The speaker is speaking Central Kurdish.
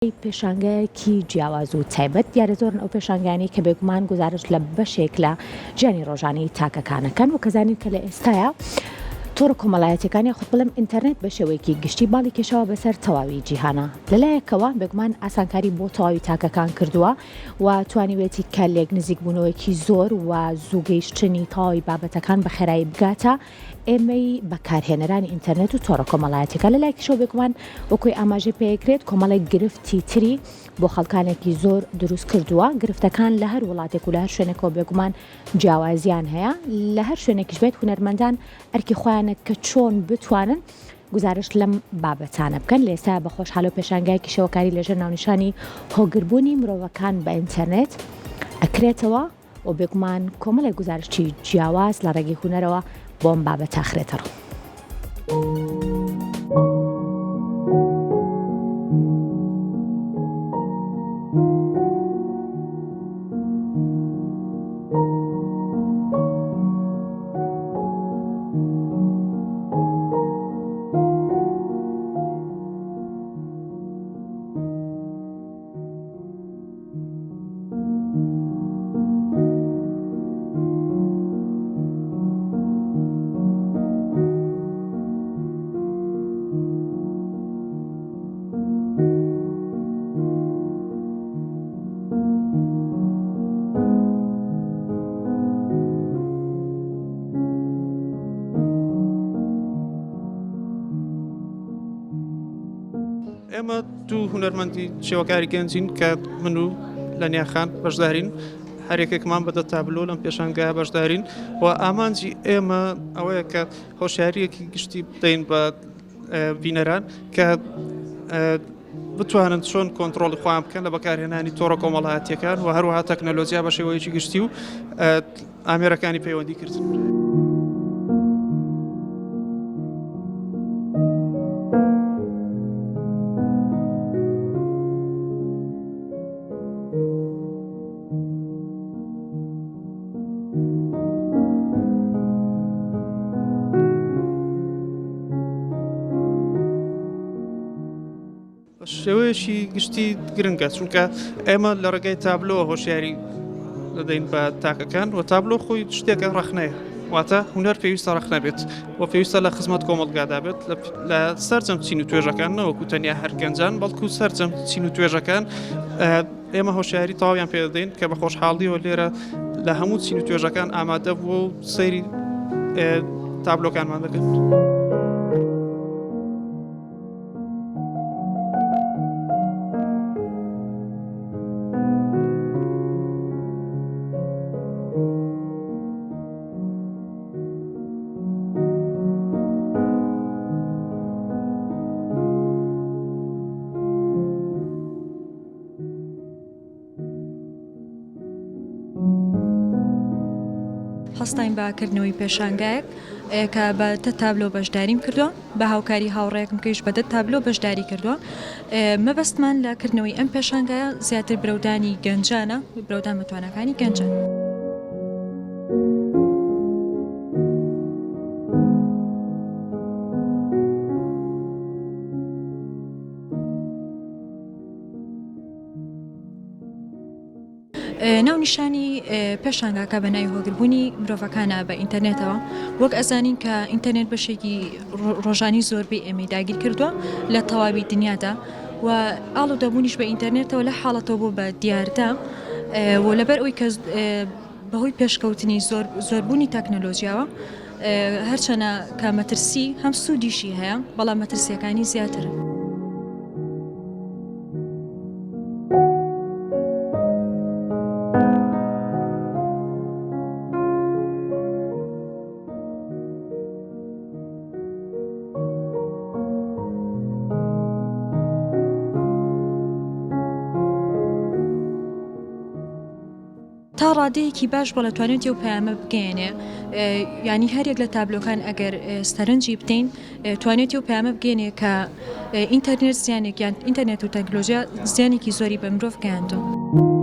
پێشانگایەکی جیاواز و تایبەت دیارە زۆرن ئەو پێشانگانی کە بێگومان گزارش لە بەشێک لە ژیانی ڕۆژانەی تاکەکانەکەن و کەزانین کە لە ئێستاە تۆڕە کۆمەڵایەتەکانی خۆت بڵێم ئینتەرنێت بە شێوەیەکی گشتی باڵی کێشەوە بەسەر تەواوی جیهانە لەلایەکەوە بێگومان ئاسانکاری بۆ تەواوی تاکەکان کردووە و توانیوێتی کە لێک نزیک بوونەوەیەکی زۆر و زووگەیشتنی تەواوی بابەتەکان بە خێرایی بگاتە ئێمەی بەکارهێنەرانی ئینتەرنێت و تۆڕە کۆمەڵایەتەکە لەلایەکیشەوە بێگومان وەکوی ئاماژەی پێکرێت کۆمەڵێک گرفتی تری بۆ خەڵکانێکی زۆر دروست کردووە گرفتەکان لە هەر وڵاتێک و لە هەر شوێنێکەوە بێگومان جیاوازیان هەیە لە هەر شوێنێکیش بێت هونەرمەندان ئەرکی خۆیانە کە چۆن بتوانن گزارش لەم بابەتانە بکەن لە ئێستا بە خۆشحاڵی و پێشانگایەکی شەوەکاری لەژێر ناونیشانی هۆگربوونی مرۆڤەکان بە ئینتەرنێت ئەکرێتەوە و بێگومان کۆمەڵێک گزارشی جیاواز لە ڕێگەی هونەرەوە بۆم بابەت ئاخرێتەوە. ئێمە دوو هونەرمەندی شێوەکاری گەنجین کە من و لەنیاخان بەشدارین هەرێکێکمان بەدە تابلۆ لەم پێشانگایە بەشدارین و ئامانجی ئێمە ئەوەیە کە هۆشیاریەکی گشتی بدەین بە بینەران کە بتوانن چۆن کۆنتترۆڵی خۆیان بکەن لە بەکارهێنانی تۆڕە کۆمەڵایەتیەکان و هەروەها تەکنەلۆجیا بە شێوەیەکی گشتی و ئامێرەکانی پەیوەندی کردن. شێوەیەکی گشتی گرنگە چونکە ئێمە لە ڕێگەی تابلۆ هۆشیاری دەدەین بە تاکەکان و تابلۆ خۆی شتێکە ڕەخنەیە واتە هونەر پێویستە ڕەخنە بێت و پێویستە لە خزمەت کۆمەڵگادا بێت لە سەرجەم چین و توێژەکان نەوەکو تەنیا هەر گەنجان بەڵکو سەرجەم چین و توێژەکان ئێمە هۆشیاری تەواویان پێ دەدەین کە بە خۆشحاڵیەوە لێرە لە هەموو چین و توێژەکان ئامادە بووە و سەیری تابلۆکانمان دەکەن. هەستاین باکردنەوەی پێشانگایەک کە بە دە تابلۆ بەشداریم کردووە بە هاوکاری هاوڕێیەکم کەیش بە دە تابلۆ بەشداری کردووە مەبەستمان لە کردنەوەی ئەم پێشانگایە زیاتر برەودانی گەنجانە برەودان متوانەکانی گەنجان. ناونیشانی پێشانگاکە بە ناوی هۆگربوونی مرۆڤەکانە بە ئینتەرنێتەوە وەک ئەزانین کە ئینتەرنێت بەشێکی ڕۆژانی زۆربەی ئێمەی داگیر کردووە لە تەواوی دنیادا و ئاڵودەبوونیش بە ئینتەرنێتەوە لە حاڵەتەوە بۆ بە دیاردا و لەبەر ئەوی کە بەهۆی پێشکەوتنی زۆربوونی تەکنەلۆژیاوە هەرچەنە کە مەترسی هەم سوودیشی هەیە بەڵام مەترسیەکانی زیاترن. تا ڕادەیەکی باش بۆ لە توانێت و پەیامە بگەێنێ ینی هەرێک لە تابلۆکان ئەگەر سەرنجی بدەین توانێتی و پەیامە بگەێنێ کە ئینتەرنێت زیانێک یان ئینتەرنێت و تەکنۆلۆژیا زیانێکی زۆری بە مرۆڤ گەیاندووە.